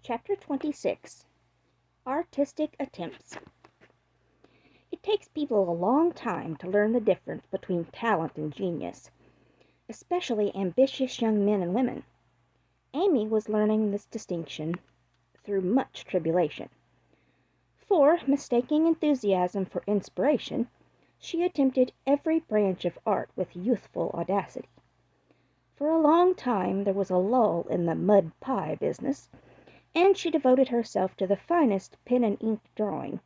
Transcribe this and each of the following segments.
Chapter 26. Artistic Attempts. It takes people a long time to learn the difference between talent and genius, especially ambitious young men and women. Amy was learning this distinction through much tribulation. For, mistaking enthusiasm for inspiration, she attempted every branch of art with youthful audacity. For a long time there was a lull in the mud pie business, and she devoted herself to the finest pen and ink drawing,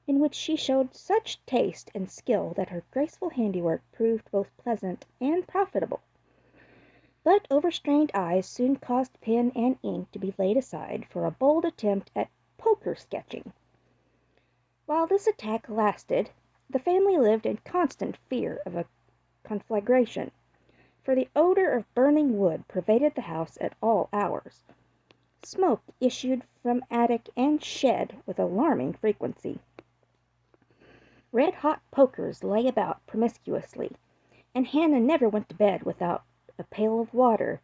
in which she showed such taste and skill that her graceful handiwork proved both pleasant and profitable. But overstrained eyes soon caused pen and ink to be laid aside for a bold attempt at poker sketching. While this attack lasted, the family lived in constant fear of a conflagration, for the odor of burning wood pervaded the house at all hours. Smoke issued from attic and shed with alarming frequency. Red-hot pokers lay about promiscuously, and Hannah never went to bed without a pail of water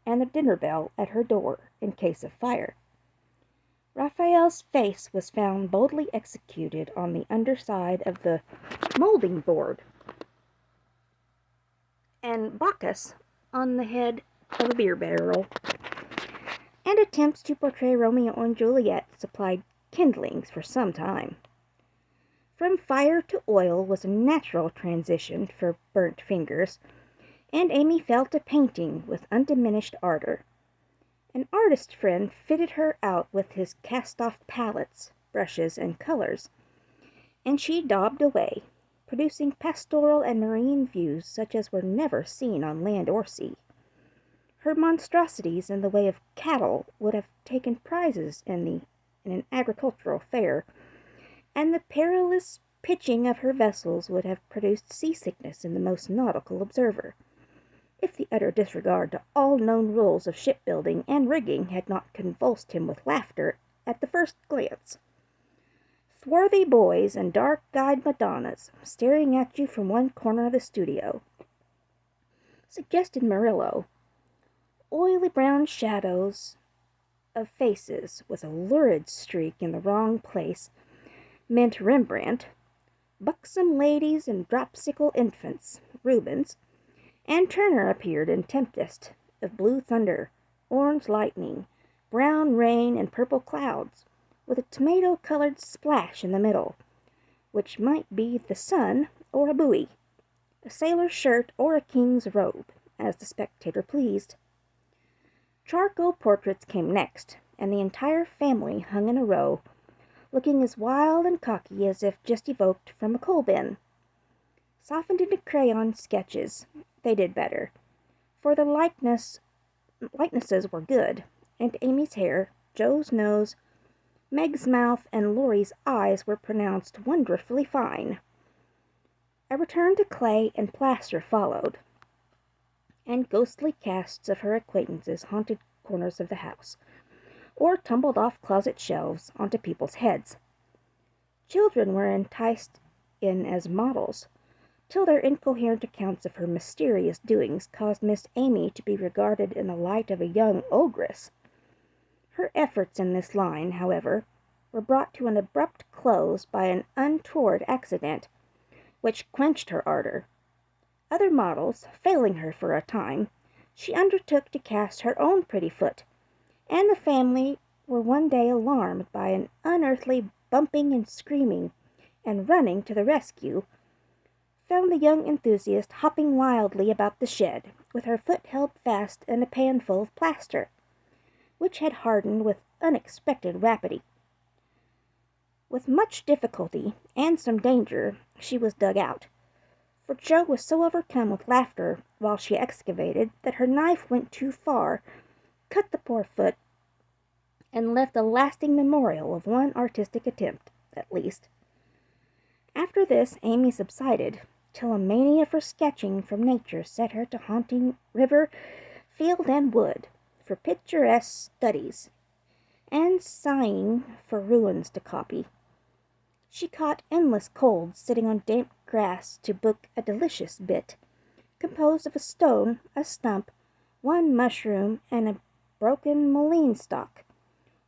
and the dinner bell at her door in case of fire. Raphael's face was found boldly executed on the underside of the moulding board, and Bacchus on the head of a beer barrel, and attempts to portray Romeo and Juliet supplied kindlings for some time. From fire to oil was a natural transition for burnt fingers, and Amy fell to painting with undiminished ardor. An artist friend fitted her out with his cast-off palettes, brushes, and colors, and she daubed away, producing pastoral and marine views such as were never seen on land or sea. Her monstrosities in the way of cattle would have taken prizes in an agricultural fair, and the perilous pitching of her vessels would have produced seasickness in the most nautical observer, if the utter disregard to all known rules of shipbuilding and rigging had not convulsed him with laughter at the first glance. Swarthy boys and dark-eyed Madonnas, staring at you from one corner of the studio, suggested Murillo. Oily brown shadows of faces with a lurid streak in the wrong place meant Rembrandt. Buxom ladies and dropsical infants, Rubens, and Turner appeared in Tempest of blue thunder, orange lightning, brown rain, and purple clouds, with a tomato-colored splash in the middle, which might be the sun or a buoy, a sailor's shirt or a king's robe, as the spectator pleased. Charcoal portraits came next, and the entire family hung in a row, looking as wild and cocky as if just evoked from a coal bin. Softened into crayon sketches, they did better, for the likenesses were good, and Amy's hair, Joe's nose, Meg's mouth, and Laurie's eyes were pronounced wonderfully fine. A return to clay and plaster followed, and ghostly casts of her acquaintances haunted corners of the house, or tumbled off closet shelves onto people's heads. Children were enticed in as models, till their incoherent accounts of her mysterious doings caused Miss Amy to be regarded in the light of a young ogress. Her efforts in this line, however, were brought to an abrupt close by an untoward accident, which quenched her ardor. Other models failing her for a time, she undertook to cast her own pretty foot, and the family were one day alarmed by an unearthly bumping and screaming, and running to the rescue, found the young enthusiast hopping wildly about the shed, with her foot held fast in a pan full of plaster, which had hardened with unexpected rapidity. With much difficulty and some danger she was dug out, for Joe was so overcome with laughter while she excavated that her knife went too far, cut the poor foot, and left a lasting memorial of one artistic attempt, at least. After this Amy subsided, till a mania for sketching from nature set her to haunting river, field, and wood for picturesque studies, and sighing for ruins to copy. She caught endless colds sitting on damp grass to book a delicious bit, composed of a stone, a stump, one mushroom, and a broken mullein stalk,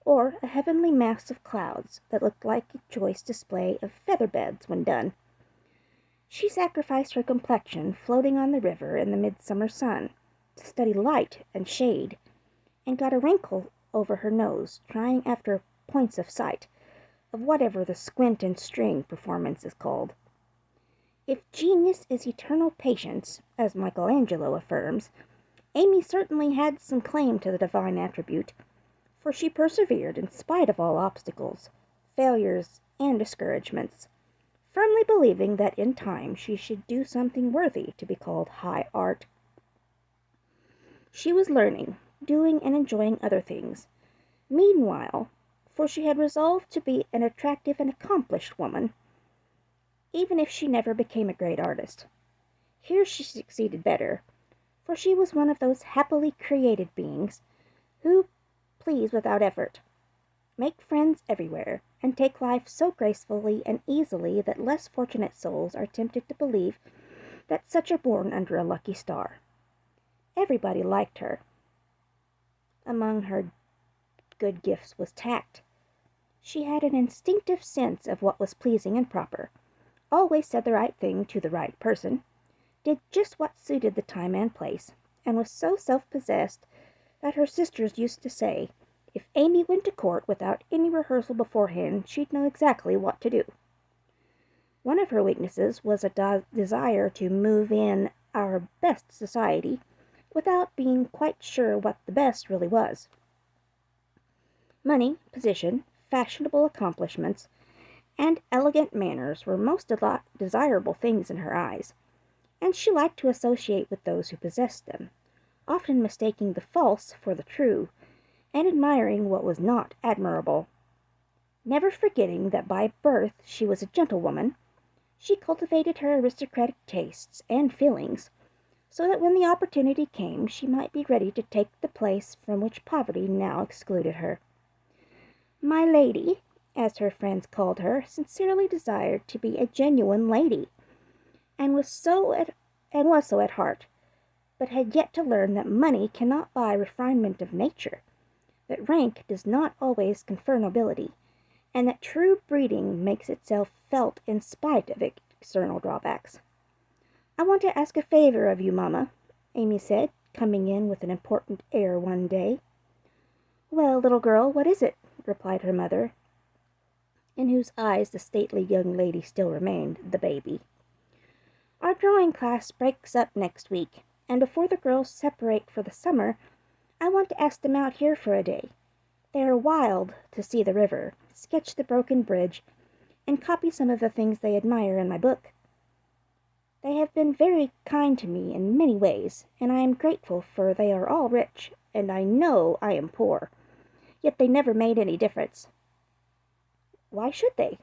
or a heavenly mass of clouds that looked like a choice display of feather beds when done. She sacrificed her complexion floating on the river in the midsummer sun to study light and shade, and got a wrinkle over her nose trying after points of sight of whatever the squint and string performance is called. If genius is eternal patience, as Michelangelo affirms, Amy certainly had some claim to the divine attribute, for she persevered in spite of all obstacles, failures, and discouragements, firmly believing that in time she should do something worthy to be called high art. She was learning, doing and enjoying other things. Meanwhile, for she had resolved to be an attractive and accomplished woman, even if she never became a great artist. Here she succeeded better, for she was one of those happily created beings who please without effort, make friends everywhere, and take life so gracefully and easily that less fortunate souls are tempted to believe that such are born under a lucky star. Everybody liked her. Among her good gifts was tact. She had an instinctive sense of what was pleasing and proper, always said the right thing to the right person, did just what suited the time and place, and was so self-possessed that her sisters used to say, if Amy went to court without any rehearsal beforehand, she'd know exactly what to do. One of her weaknesses was a desire to move in our best society without being quite sure what the best really was. Money, position, fashionable accomplishments, and elegant manners were most desirable things in her eyes, and she liked to associate with those who possessed them, often mistaking the false for the true, and admiring what was not admirable. Never forgetting that by birth she was a gentlewoman, she cultivated her aristocratic tastes and feelings, so that when the opportunity came she might be ready to take the place from which poverty now excluded her. My lady, as her friends called her, sincerely desired to be a genuine lady, and was so at heart, but had yet to learn that money cannot buy refinement of nature, that rank does not always confer nobility, and that true breeding makes itself felt in spite of external drawbacks. I want to ask a favor of you, Mamma, Amy said, coming in with an important air one day. Well, little girl, what is it? Replied her mother, in whose eyes the stately young lady still remained the baby. Our drawing class breaks up next week, and before the girls separate for the summer, I want to ask them out here for a day. They are wild to see the river, sketch the broken bridge, and copy some of the things they admire in my book. They have been very kind to me in many ways, and I am grateful, for they are all rich, and I know I am poor. Yet they never made any difference. Why should they?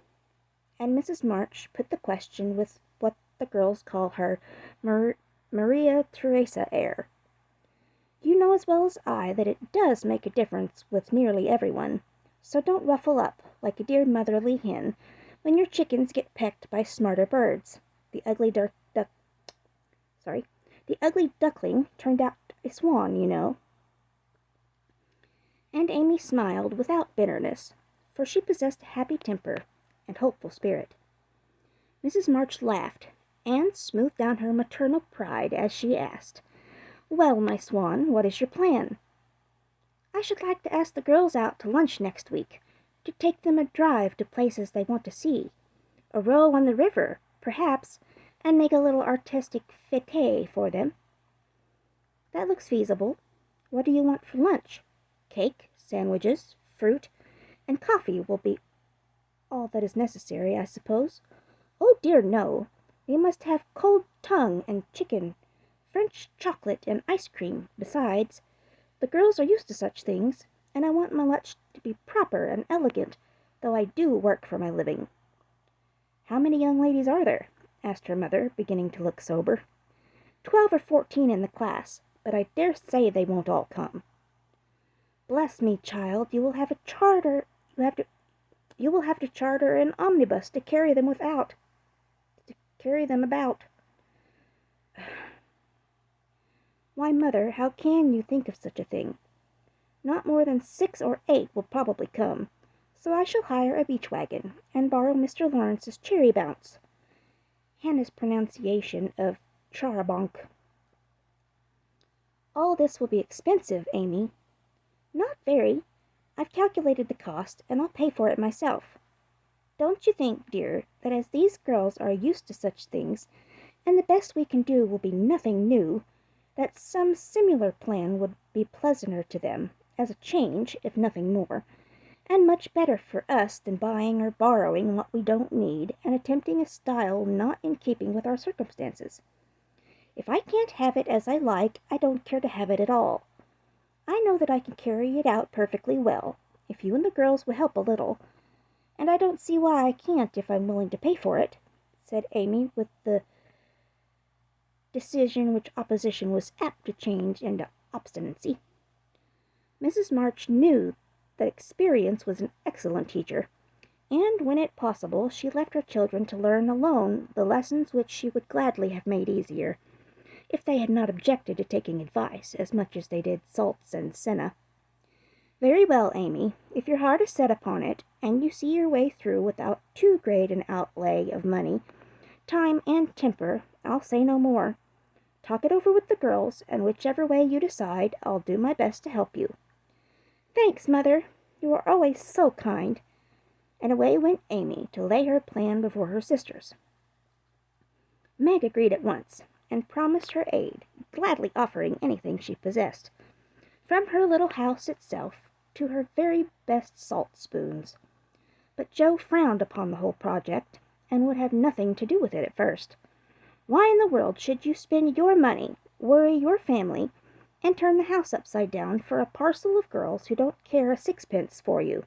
And Mrs. March put the question with what the girls call her Maria Theresa air. You know as well as I that it does make a difference with nearly everyone, so don't ruffle up like a dear motherly hen when your chickens get pecked by smarter birds. The ugly duckling turned out a swan, you know. And Amy smiled without bitterness, for she possessed a happy temper and hopeful spirit. Mrs. March laughed, and smoothed down her maternal pride as she asked, Well, my swan, what is your plan? I should like to ask the girls out to lunch next week, to take them a drive to places they want to see, a row on the river, perhaps, and make a little artistic fete for them. That looks feasible. What do you want for lunch? Cake, sandwiches, fruit, and coffee will be all that is necessary, I suppose. Oh dear, no. We must have cold tongue and chicken, French chocolate and ice cream, besides. The girls are used to such things, and I want my lunch to be proper and elegant, though I do work for my living. How many young ladies are there? Asked her mother, beginning to look sober. 12 or 14 in the class, but I dare say they won't all come. Bless me, child, you will have to charter an omnibus to carry them about. Why, Mother, how can you think of such a thing? Not more than 6 or 8 will probably come, so I shall hire a beach wagon and borrow Mr. Lawrence's cherry bounce. Hannah's pronunciation of char-a-banc. All this will be expensive, Amy. Not very. I've calculated the cost, and I'll pay for it myself. Don't you think, dear, that as these girls are used to such things, and the best we can do will be nothing new, that some similar plan would be pleasanter to them, as a change, if nothing more, and much better for us than buying or borrowing what we don't need, and attempting a style not in keeping with our circumstances? If I can't have it as I like, I don't care to have it at all. I know that I can carry it out perfectly well, if you and the girls will help a little, and I don't see why I can't if I'm willing to pay for it," said Amy, with the decision which opposition was apt to change into obstinacy. Mrs. March knew that experience was an excellent teacher, and when it possible she left her children to learn alone the lessons which she would gladly have made easier, if they had not objected to taking advice as much as they did salts and senna. "Very well, Amy, if your heart is set upon it, and you see your way through without too great an outlay of money, time, and temper, I'll say no more. Talk it over with the girls, and whichever way you decide, I'll do my best to help you." "Thanks, Mother. You are always so kind." And away went Amy to lay her plan before her sisters. Meg agreed at once, and promised her aid, gladly offering anything she possessed, from her little house itself to her very best salt spoons. But Joe frowned upon the whole project, and would have nothing to do with it at first. Why in the world should you spend your money, worry your family, and turn the house upside down for a parcel of girls who don't care a sixpence for you?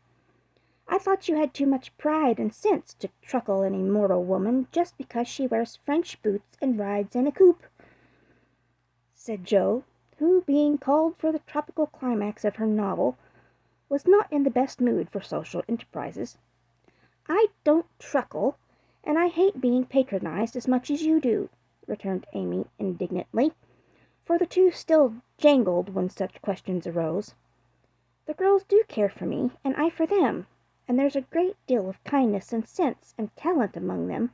I thought you had too much pride and sense to truckle an immortal woman just because she wears French boots and rides in a coupe," said Joe, who, being called for the tropical climax of her novel, was not in the best mood for social enterprises. "I don't truckle, and I hate being patronized as much as you do," returned Amy indignantly, for the two still jangled when such questions arose. "The girls do care for me, and I for them, and there's a great deal of kindness and sense and talent among them,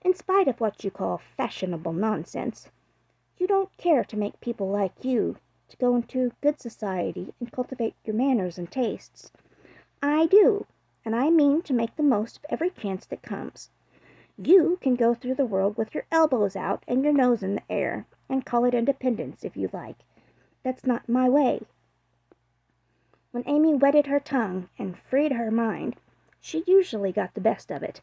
in spite of what you call fashionable nonsense. You don't care to make people like you, to go into good society and cultivate your manners and tastes. I do, and I mean to make the most of every chance that comes. You can go through the world with your elbows out and your nose in the air, and call it independence if you like. That's not my way." When Amy wetted her tongue and freed her mind, she usually got the best of it,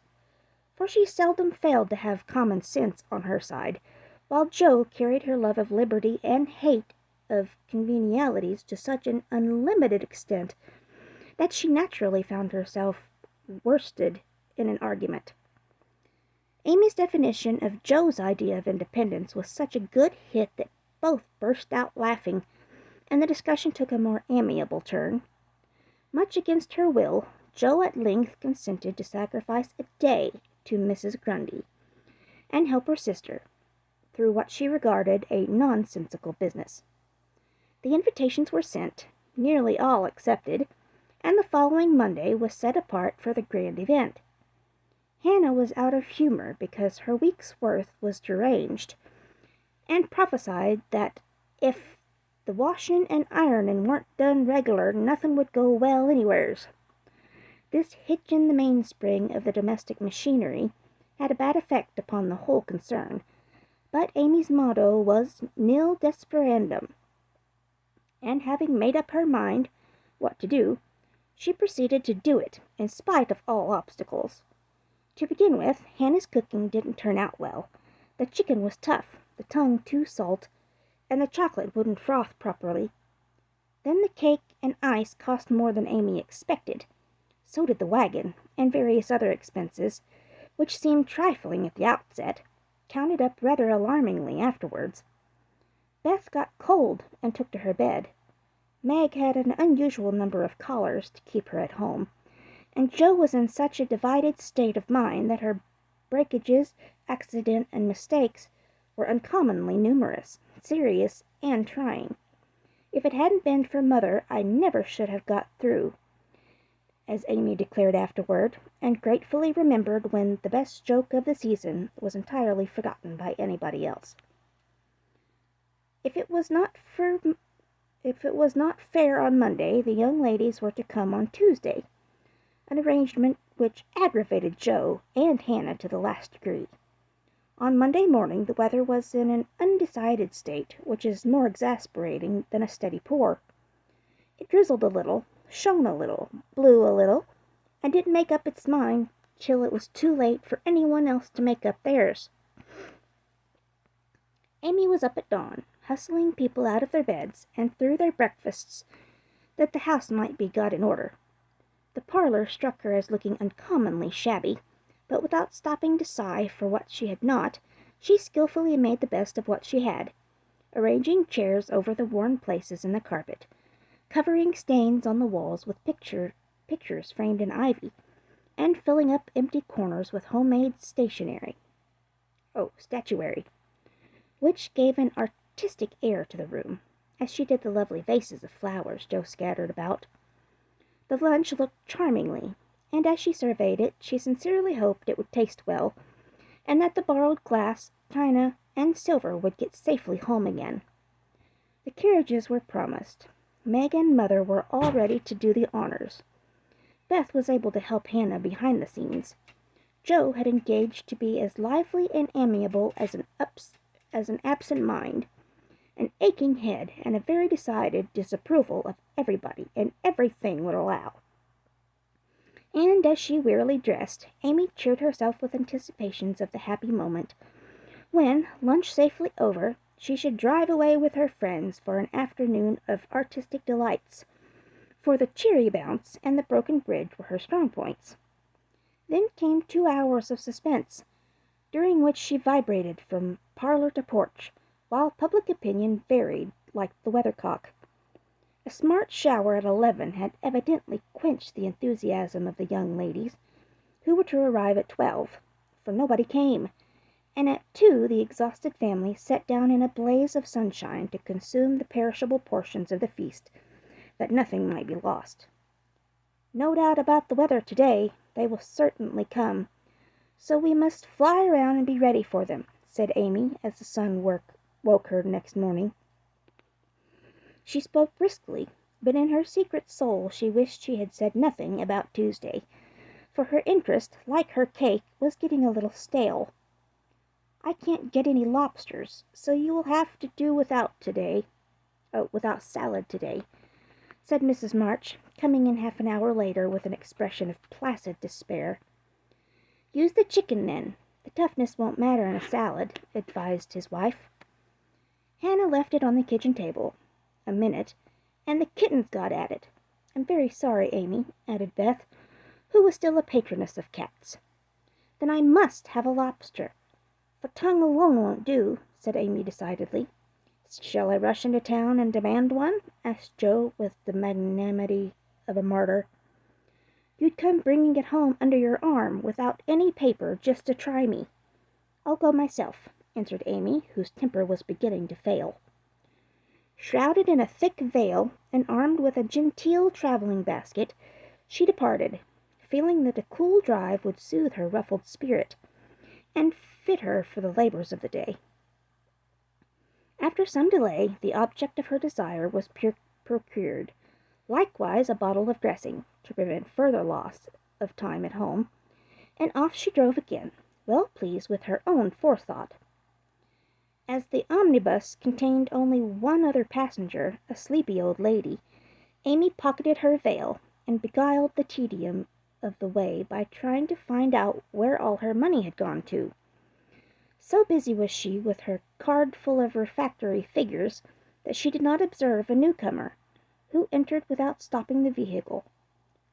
for she seldom failed to have common sense on her side, while Joe carried her love of liberty and hate of conventionalities to such an unlimited extent that she naturally found herself worsted in an argument. Amy's definition of Joe's idea of independence was such a good hit that both burst out laughing, and the discussion took a more amiable turn. Much against her will, Joe at length consented to sacrifice a day to Mrs. Grundy, and help her sister through what she regarded a nonsensical business. The invitations were sent, nearly all accepted, and the following Monday was set apart for the grand event. Hannah was out of humor because her week's worth was deranged, and prophesied that if the washin' and ironin' weren't done reg'lar, nothin' would go well anywheres. This hitch in the mainspring of the domestic machinery had a bad effect upon the whole concern, but Amy's motto was nil desperandum, and having made up her mind what to do, she proceeded to do it in spite of all obstacles. To begin with, Hannah's cooking didn't turn out well. The chicken was tough, the tongue too salt, and the chocolate wouldn't froth properly. Then the cake and ice cost more than Amy expected. So did the wagon, and various other expenses, which seemed trifling at the outset, counted up rather alarmingly afterwards. Beth got cold and took to her bed. Meg had an unusual number of callers to keep her at home, and Joe was in such a divided state of mind that her breakages, accident, and mistakes were uncommonly numerous, serious, and trying. If it hadn't been for Mother, I never should have got through, as Amy declared afterward, and gratefully remembered when the best joke of the season was entirely forgotten by anybody else. If it was not fair on Monday, the young ladies were to come on Tuesday, an arrangement which aggravated Joe and Hannah to the last degree. On Monday morning the weather was in an undecided state, which is more exasperating than a steady pour. It drizzled a little, shone a little, blew a little, and didn't make up its mind till it was too late for anyone else to make up theirs. Amy was up at dawn, hustling people out of their beds and through their breakfasts that the house might be got in order. The parlor struck her as looking uncommonly shabby, but without stopping to sigh for what she had not, she skilfully made the best of what she had, arranging chairs over the worn places in the carpet, covering stains on the walls with pictures framed in ivy, and filling up empty corners with homemade statuary, which gave an artistic air to the room, as she did the lovely vases of flowers Joe scattered about. The lunch looked charmingly, and as she surveyed it, she sincerely hoped it would taste well, and that the borrowed glass, china, and silver would get safely home again. The carriages were promised. Meg and Mother were all ready to do the honors. Beth was able to help Hannah behind the scenes. Joe had engaged to be as lively and amiable as an absent mind, an aching head, and a very decided disapproval of everybody and everything would allow. And as she wearily dressed, Amy cheered herself with anticipations of the happy moment when, lunch safely over, she should drive away with her friends for an afternoon of artistic delights, for the cheery bounce and the broken bridge were her strong points. Then came 2 hours of suspense, during which she vibrated from parlor to porch, while public opinion varied like the weathercock. A smart shower at 11 had evidently quenched the enthusiasm of the young ladies, who were to arrive at 12, for nobody came, and at 2 the exhausted family sat down in a blaze of sunshine to consume the perishable portions of the feast, that nothing might be lost. No doubt about the weather today, they will certainly come, so we must fly around and be ready for them, said Amy, as the sun woke her next morning. She spoke briskly, but in her secret soul she wished she had said nothing about Tuesday, for her interest, like her cake, was getting a little stale. I can't get any lobsters, so you will have to do without salad today, said Mrs. March, coming in half an hour later with an expression of placid despair. Use the chicken, then. The toughness won't matter in a salad, advised his wife. Hannah left it on the kitchen table a minute, and the kittens got at it. I'm very sorry, Amy, added Beth, who was still a patroness of cats. Then I must have a lobster. For tongue alone won't do, said Amy decidedly. Shall I rush into town and demand one? Asked Joe with the magnanimity of a martyr. You'd come bringing it home under your arm, without any paper, just to try me. I'll go myself, answered Amy, whose temper was beginning to fail. Shrouded in a thick veil, and armed with a genteel travelling basket, she departed, feeling that a cool drive would soothe her ruffled spirit, and fit her for the labours of the day. After some delay, the object of her desire was procured, likewise a bottle of dressing, to prevent further loss of time at home, and off she drove again, well pleased with her own forethought. As the omnibus contained only one other passenger, a sleepy old lady, Amy pocketed her veil, and beguiled the tedium of the way by trying to find out where all her money had gone to. So busy was she with her card full of refractory figures that she did not observe a newcomer, who entered without stopping the vehicle,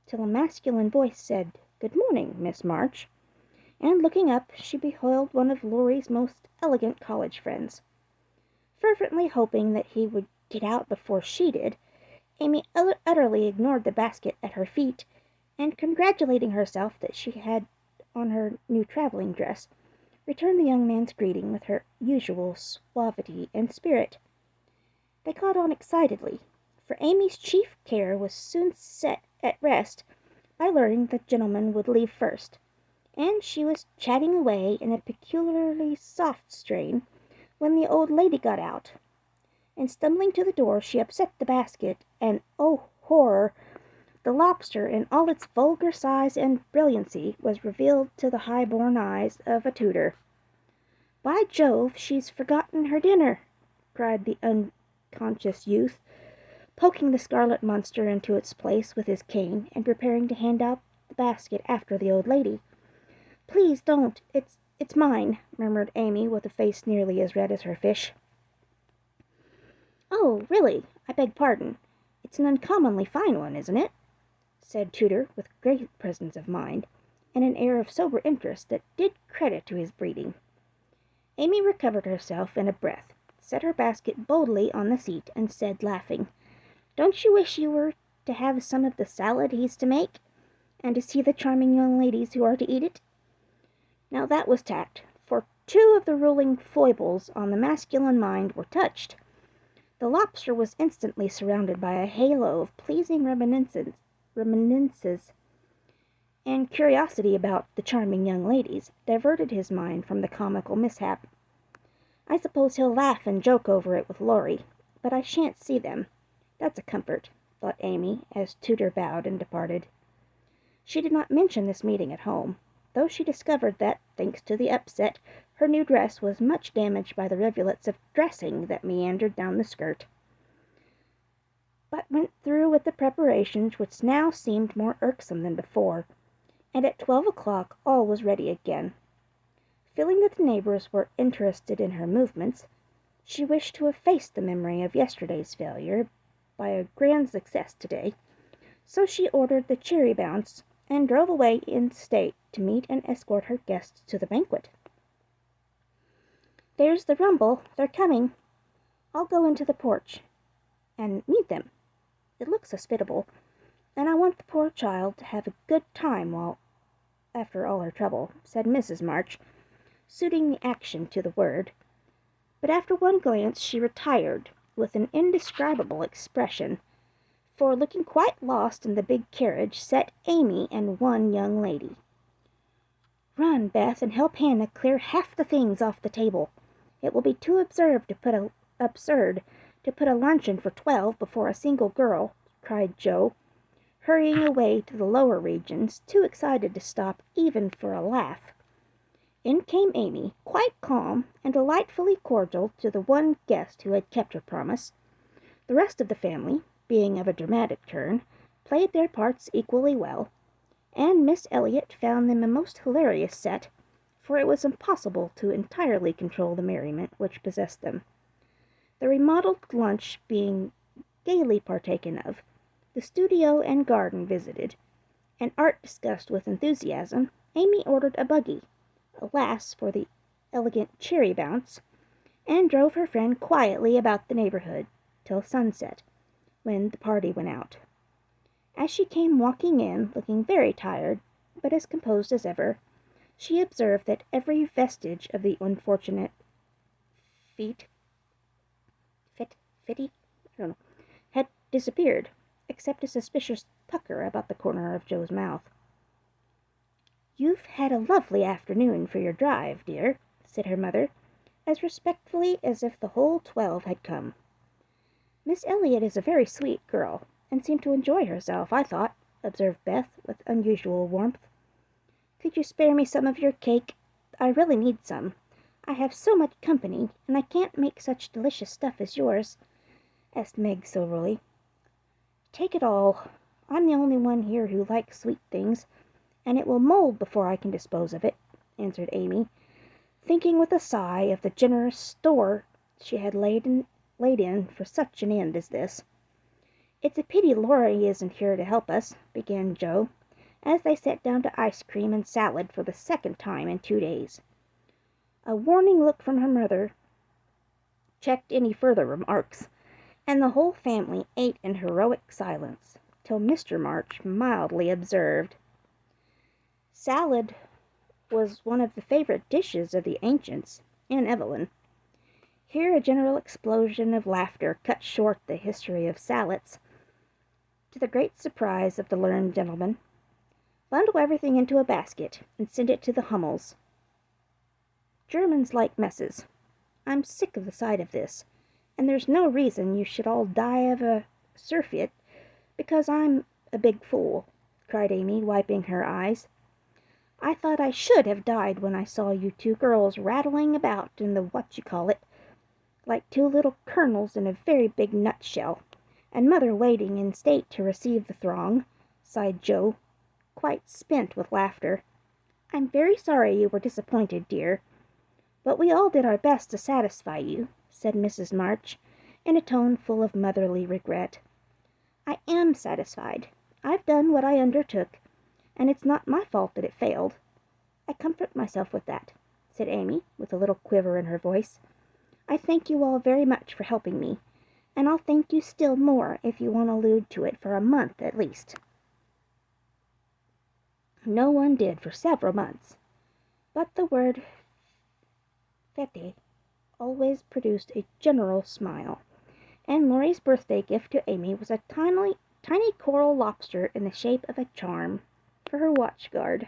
till a masculine voice said, "Good morning, Miss March," and looking up, she beheld one of Laurie's most elegant college friends. Fervently hoping that he would get out before she did, Amy utterly ignored the basket at her feet, and congratulating herself that she had on her new travelling dress, returned the young man's greeting with her usual suavity and spirit. They got on excitedly, for Amy's chief care was soon set at rest by learning the gentleman would leave first, and she was chatting away in a peculiarly soft strain when the old lady got out, and stumbling to the door she upset the basket, and oh horror! The lobster in all its vulgar size and brilliancy was revealed to the high-born eyes of a tutor. "By Jove, she's forgotten her dinner!" cried the unconscious youth, poking the scarlet monster into its place with his cane, and preparing to hand out the basket after the old lady. "Please don't. It's mine," murmured Amy, with a face nearly as red as her fish. "Oh, really, I beg pardon. It's an uncommonly fine one, isn't it?" said Tutor, with great presence of mind, and an air of sober interest that did credit to his breeding. Amy recovered herself in a breath, set her basket boldly on the seat, and said, laughing, "Don't you wish you were to have some of the salad he's to make, and to see the charming young ladies who are to eat it?" Now that was tact, for two of the ruling foibles on the masculine mind were touched. The lobster was instantly surrounded by a halo of pleasing reminiscences, and curiosity about the charming young ladies diverted his mind from the comical mishap. "I suppose he'll laugh and joke over it with Laurie, but I shan't see them. That's a comfort," thought Amy, as Tutor bowed and departed. She did not mention this meeting at home, though she discovered that, thanks to the upset, her new dress was much damaged by the rivulets of dressing that meandered down the skirt, but went through with the preparations, which now seemed more irksome than before, and at 12 o'clock all was ready again. Feeling that the neighbors were interested in her movements, she wished to efface the memory of yesterday's failure by a grand success today, so she ordered the cherry bounce and drove away in state to meet and escort her guests to the banquet. "There's the rumble. They're coming. I'll go into the porch and meet them. It looks hospitable, and I want the poor child to have a good time after all her trouble," said Mrs. March, suiting the action to the word. But after one glance she retired with an indescribable expression, for looking quite lost in the big carriage sat Amy and one young lady. "Run, Beth, and help Hannah clear half the things off the table. It will be too absurd to put a luncheon for 12 before a single girl," cried Jo, hurrying away to the lower regions, too excited to stop even for a laugh. In came Amy, quite calm and delightfully cordial to the one guest who had kept her promise. The rest of the family, being of a dramatic turn, played their parts equally well, and Miss Elliot found them a most hilarious set, for it was impossible to entirely control the merriment which possessed them. The remodeled lunch being gaily partaken of, the studio and garden visited, and art discussed with enthusiasm, Amy ordered a buggy, alas for the elegant cherry bounce, and drove her friend quietly about the neighborhood till sunset, when the party went out. As she came walking in, looking very tired, but as composed as ever, she observed that every vestige of the unfortunate had disappeared, except a suspicious pucker about the corner of Jo's mouth. "You've had a lovely afternoon for your drive, dear," said her mother, as respectfully as if the whole 12 had come. "Miss Elliot is a very sweet girl, and seemed to enjoy herself, I thought," observed Beth, with unusual warmth. "Could you spare me some of your cake? I really need some. I have so much company, and I can't make such delicious stuff as yours," asked Meg soberly. "Take it all. I'm the only one here who likes sweet things, and it will mold before I can dispose of it," answered Amy, thinking with a sigh of the generous store she had laid in for such an end as this. "It's a pity Laurie isn't here to help us," began Jo, as they sat down to ice cream and salad for the second time in 2 days. A warning look from her mother checked any further remarks, and the whole family ate in heroic silence, till Mr. March mildly observed, "Salad was one of the favorite dishes of the ancients and Evelyn." Here a general explosion of laughter cut short the history of salads. To the great surprise of the learned gentleman, bundle everything into a basket and send it to the Hummels. Germans like messes. I'm sick of the sight of this, and there's no reason you should all die of a surfeit because I'm a big fool, cried Amy, wiping her eyes. I thought I should have died when I saw you two girls rattling about in the what-you-call-it, like two little kernels in a very big nutshell, and Mother waiting in state to receive the throng, sighed Jo, quite spent with laughter. I'm very sorry you were disappointed, dear, but we all did our best to satisfy you, said Mrs. March, in a tone full of motherly regret. I am satisfied. I've done what I undertook, and it's not my fault that it failed. I comfort myself with that, said Amy, with a little quiver in her voice. I thank you all very much for helping me, and I'll thank you still more if you won't allude to it for a month at least. No one did for several months, but the word fete always produced a general smile, and Laurie's birthday gift to Amy was a tiny coral lobster in the shape of a charm for her watch guard.